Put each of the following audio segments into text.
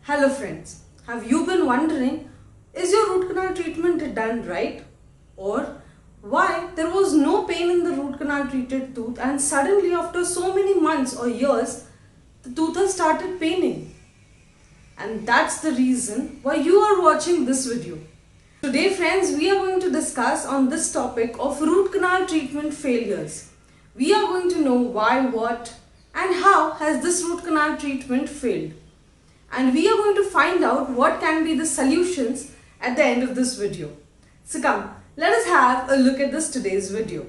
Hello friends, have you been wondering, is your root canal treatment done right? Or why there was no pain in the root canal treated tooth and suddenly after so many months or years, the tooth has started paining? And that's the reason why you are watching this video. Today friends, we are going to discuss on this topic of root canal treatment failures. We are going to know why, what and how has this root canal treatment failed. And we are going to find out what can be the solutions at the end of this video. So come, let us have a look at this today's video.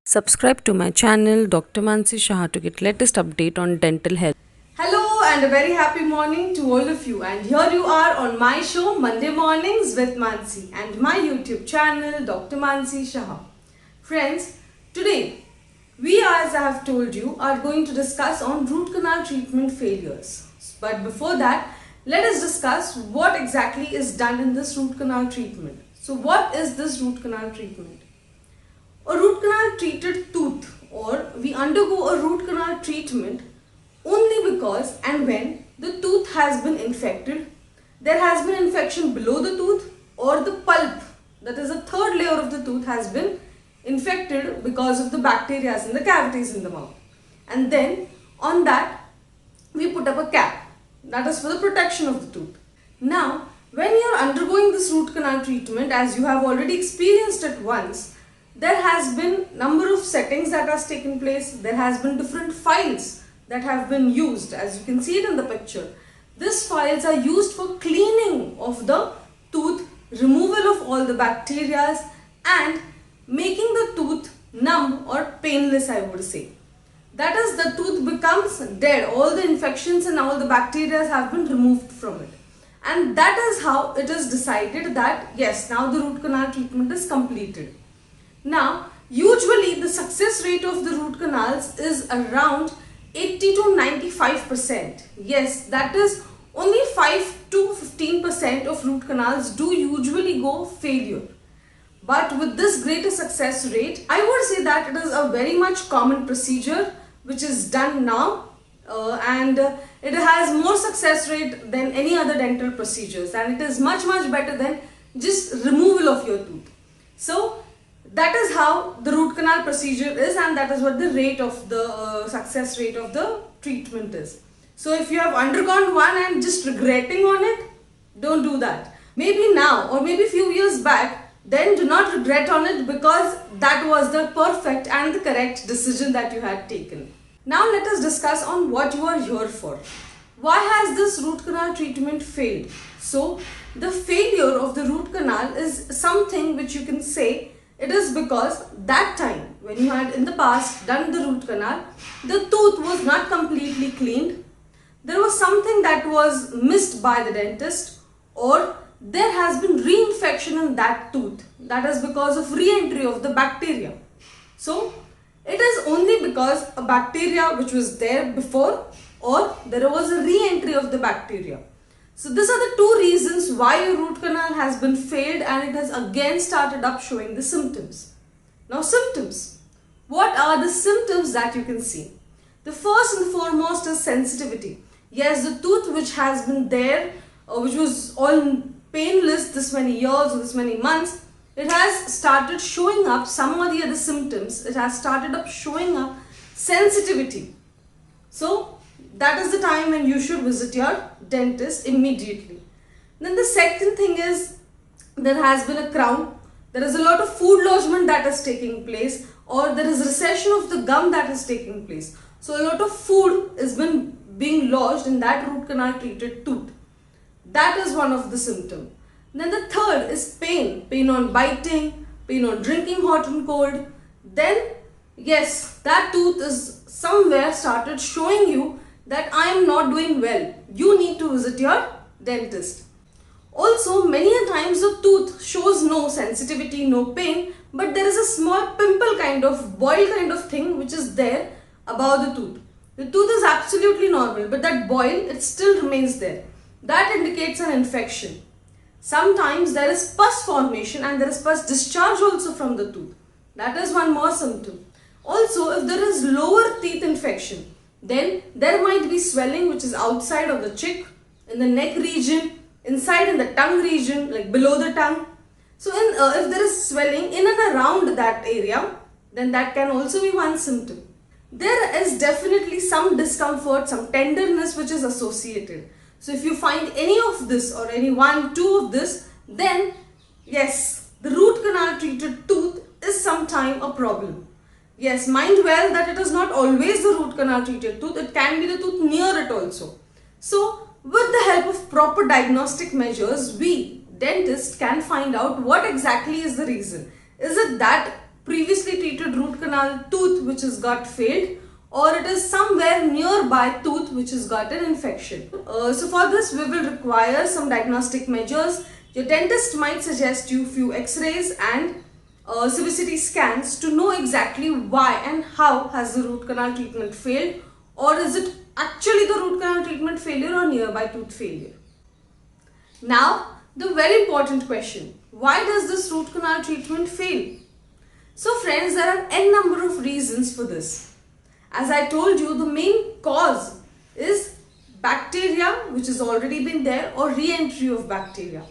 Subscribe to my channel Dr. Mansi Shah to get latest update on dental health. Hello and a very happy morning to all of you, and here you are on my show Monday Mornings with Mansi and my YouTube channel Dr. Mansi Shah. Friends, today we, as I have told you, are going to discuss on root canal treatment failures. But before that, let us discuss what exactly is done in this root canal treatment. So what is this root canal treatment? A root canal treated tooth, or we undergo a root canal treatment only because and when the tooth has been infected, there has been infection below the tooth, or the pulp, that is a third layer of the tooth, has been infected because of the bacteria in the cavities in the mouth. And then on that we put up a cap, that is for the protection of the tooth. Now when you are undergoing this root canal treatment, as you have already experienced it once, there has been number of settings that has taken place. There has been different files that have been used, as you can see it in the picture. These files are used for cleaning of the tooth, removal of all the bacteria and making the tooth numb or painless, I would say. That is, the tooth becomes dead. All the infections and all the bacteria have been removed from it. And that is how it is decided that yes, now the root canal treatment is completed. Now, usually the success rate of the root canals is around 80 to 95%. Yes, that is, only 5 to 15% of root canals do usually go failure. But with this greater success rate, I would say that it is a very much common procedure which is done now, and it has more success rate than any other dental procedures, and it is much better than just removal of your tooth. So that is how the root canal procedure is, and that is what the rate of the success rate of the treatment is. So if you have undergone one and just regretting on it, don't do that. Maybe now or maybe few years back, then do not regret on it, because that was the perfect and the correct decision that you had taken. Now let us discuss on what you are here for. Why has this root canal treatment failed? So the failure of the root canal is something which you can say it is because that time when you had in the past done the root canal, the tooth was not completely cleaned. There was something that was missed by the dentist, or there has been reinfection in that tooth. That is because of re-entry of the bacteria. So it is only because a bacteria which was there before, or there was a re-entry of the bacteria. So these are the two reasons why your root canal has been failed and it has again started up showing the symptoms. Now symptoms. What are the symptoms that you can see? The first and foremost is sensitivity. Yes, the tooth which has been there, which was all painless this many years or this many months, it has started showing up some or the other symptoms. It has started up showing up sensitivity. So that is the time when you should visit your dentist immediately. Then the second thing is, there has been a crown. There is a lot of food lodgement that is taking place, or there is recession of the gum that is taking place. So a lot of food is being lodged in that root canal treated tooth. That is one of the symptoms. Then the third is pain. Pain on biting, pain on drinking hot and cold. Then yes, that tooth is somewhere started showing you that I am not doing well. You need to visit your dentist. Also, many a times the tooth shows no sensitivity, no pain, but there is a small pimple kind of, boil kind of thing which is there above the tooth. The tooth is absolutely normal, but that boil, it still remains there. That indicates an infection. Sometimes there is pus formation and there is pus discharge also from the tooth. That is one more symptom. Also, if there is lower teeth infection, then there might be swelling which is outside of the chick, in the neck region, inside in the tongue region, like below the tongue. So if there is swelling in and around that area, then that can also be one symptom. There is definitely some discomfort, some tenderness which is associated. So if you find any of this or any one, two of this, then yes, the root canal treated tooth is sometime a problem. Yes, mind well that it is not always the root canal treated tooth, it can be the tooth near it also. So with the help of proper diagnostic measures, we dentists can find out what exactly is the reason. Is it that previously treated root canal tooth which has got failed, or it is somewhere nearby tooth which has got an infection? So for this we will require some diagnostic measures. Your dentist might suggest you few x-rays and CBCT scans to know exactly why and how has the root canal treatment failed, or is it actually the root canal treatment failure or nearby tooth failure. Now the very important question, why does this root canal treatment fail? So friends, there are n number of reasons for this. As I told you, the main cause is bacteria which has already been there or re-entry of bacteria.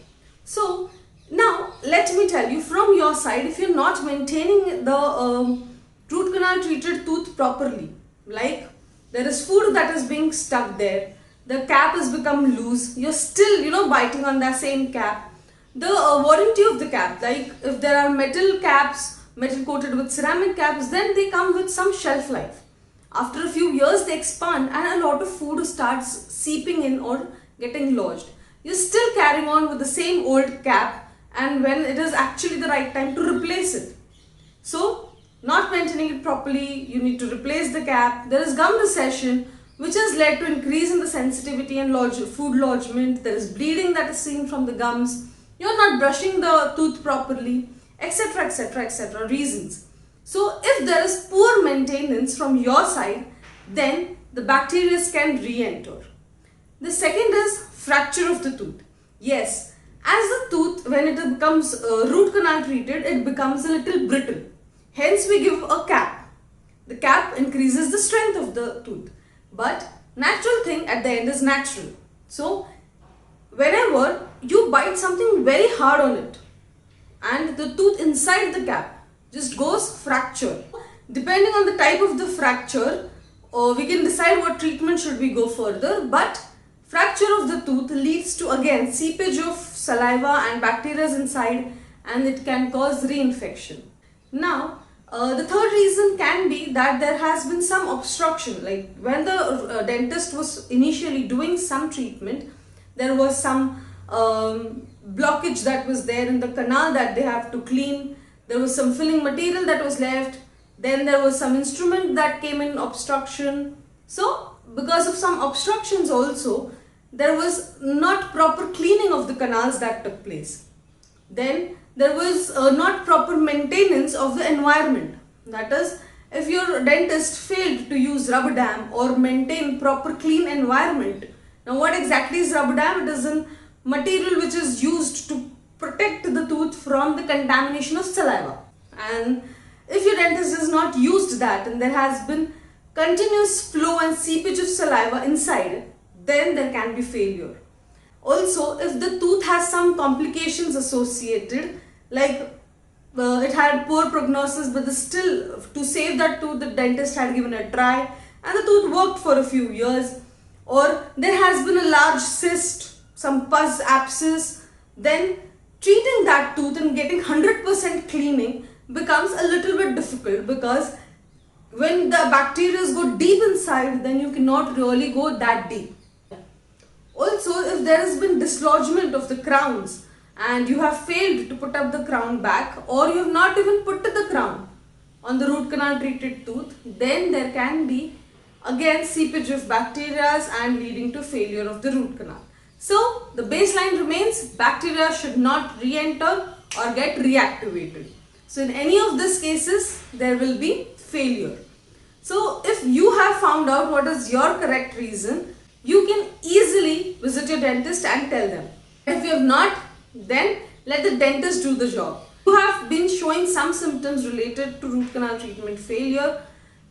So now let me tell you from your side, if you're not maintaining the root canal treated tooth properly, like there is food that is being stuck there, the cap has become loose, you're still biting on that same cap, the warranty of the cap, like if there are metal caps, metal coated with ceramic caps, then they come with some shelf life. After a few years they expand and a lot of food starts seeping in or getting lodged. You're still carrying on with the same old cap, and when it is actually the right time to replace it. So not maintaining it properly, you need to replace the cap. There is gum recession which has led to increase in the sensitivity and food lodgement. There is bleeding that is seen from the gums. You're not brushing the tooth properly, etc, etc, etc reasons. So if there is poor maintenance from your side, then the bacteria can re-enter. The second is fracture of the tooth. Yes, as the tooth, when it becomes root canal treated, it becomes a little brittle. Hence we give a cap. The cap increases the strength of the tooth. But natural thing at the end is natural. So whenever you bite something very hard on it and the tooth inside the cap just goes fracture. Depending on the type of the fracture, we can decide what treatment should we go further, but fracture of the tooth leads to again seepage of saliva and bacteria inside, and it can cause reinfection. Now the third reason can be that there has been some obstruction, like when the dentist was initially doing some treatment, there was some blockage that was there in the canal that they have to clean. There was some filling material that was left. Then there was some instrument that came in obstruction. So because of some obstructions also, there was not proper cleaning of the canals that took place. Then there was not proper maintenance of the environment. That is, if your dentist failed to use rubber dam or maintain proper clean environment. Now what exactly is rubber dam? It is a material which is used to protect the tooth from the contamination of saliva. And if your dentist has not used that and there has been continuous flow and seepage of saliva inside, then there can be failure. Also, if the tooth has some complications associated, like it had poor prognosis, but still to save that tooth the dentist had given a try and the tooth worked for a few years, or there has been a large cyst, some pus abscess, then treating that tooth and getting 100% cleaning becomes a little bit difficult, because when the bacteria go deep inside, then you cannot really go that deep. Also, if there has been dislodgement of the crowns and you have failed to put up the crown back, or you have not even put the crown on the root canal treated tooth, then there can be again seepage of bacteria and leading to failure of the root canal. So the baseline remains, bacteria should not re-enter or get reactivated. So in any of these cases, there will be failure. So if you have found out what is your correct reason, you can easily visit your dentist and tell them. If you have not, then let the dentist do the job. If you have been showing some symptoms related to root canal treatment failure,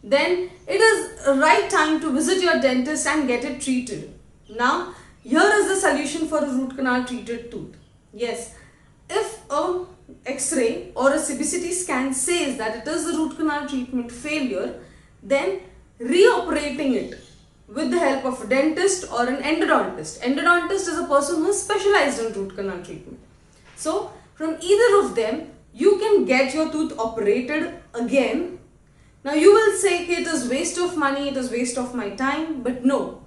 then it is the right time to visit your dentist and get it treated. Now, Here is the solution for a root canal treated tooth. Yes, if a X-ray or a CBCT scan says that it is a root canal treatment failure, then reoperating it with the help of a dentist or an endodontist. Endodontist is a person who is specialized in root canal treatment. So from either of them, you can get your tooth operated again. Now you will say it is waste of money, it is waste of my time, but no.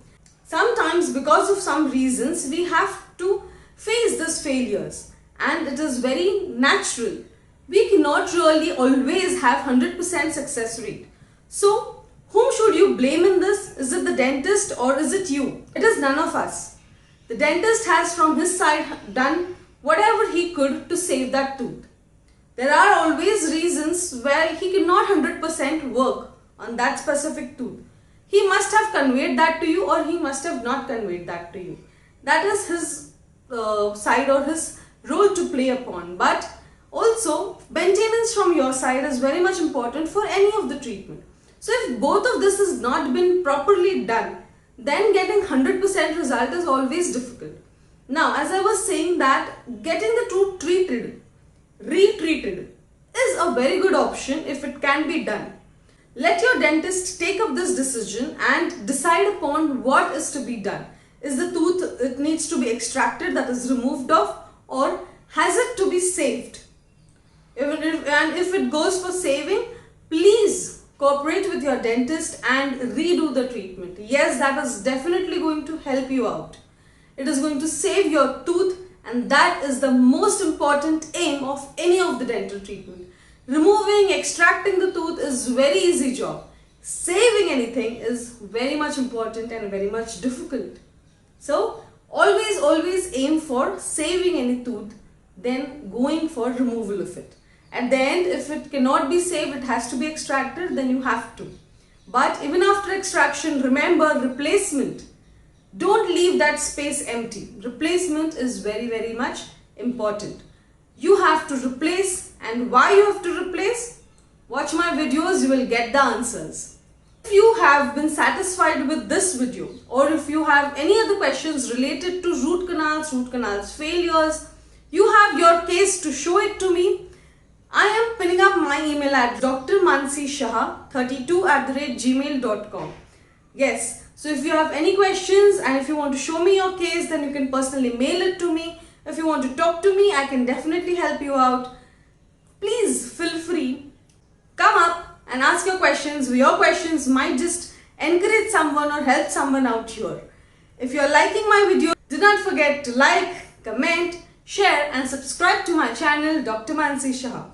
Sometimes because of some reasons, we have to face these failures and it is very natural. We cannot really always have 100% success rate. So whom should you blame in this? Is it the dentist or is it you? It is none of us. The dentist has from his side done whatever he could to save that tooth. There are always reasons where he cannot 100% work on that specific tooth. He must have conveyed that to you or he must have not conveyed that to you. That is his side or his role to play upon. But also maintenance from your side is very much important for any of the treatment. So if both of this has not been properly done, then getting 100% result is always difficult. Now, as I was saying that getting the tooth treated, retreated is a very good option if it can be done. Let your dentist take up this decision and decide upon what is to be done. Is the tooth, it needs to be extracted, that is removed off, or has it to be saved? If it goes for saving, please cooperate with your dentist and redo the treatment. Yes, that is definitely going to help you out. It is going to save your tooth, and that is the most important aim of any of the dental treatment. Removing, extracting the tooth is very easy job. Saving anything is very much important and very much difficult. So always aim for saving any tooth than going for removal of it. At the end, if it cannot be saved, it has to be extracted, then you have to. But even after extraction, remember replacement. Don't leave that space empty. Replacement is very much important. You have to replace, and why you have to replace? Watch my videos, you will get the answers. If you have been satisfied with this video, or if you have any other questions related to root canals failures, you have your case to show it to me. I am pinning up my email at drmansi.shah32@gmail.com. Yes, so if you have any questions and if you want to show me your case, then you can personally mail it to me. If you want to talk to me, I can definitely help you out. Please feel free. Come up and ask your questions. Your questions might just encourage someone or help someone out here. If you are liking my video, do not forget to like, comment, share and subscribe to my channel Dr. Mansi Shah.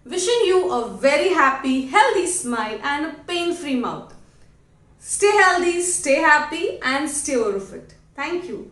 Wishing you a very happy, healthy smile and a pain-free mouth. Stay healthy, stay happy and stay over fit. Thank you.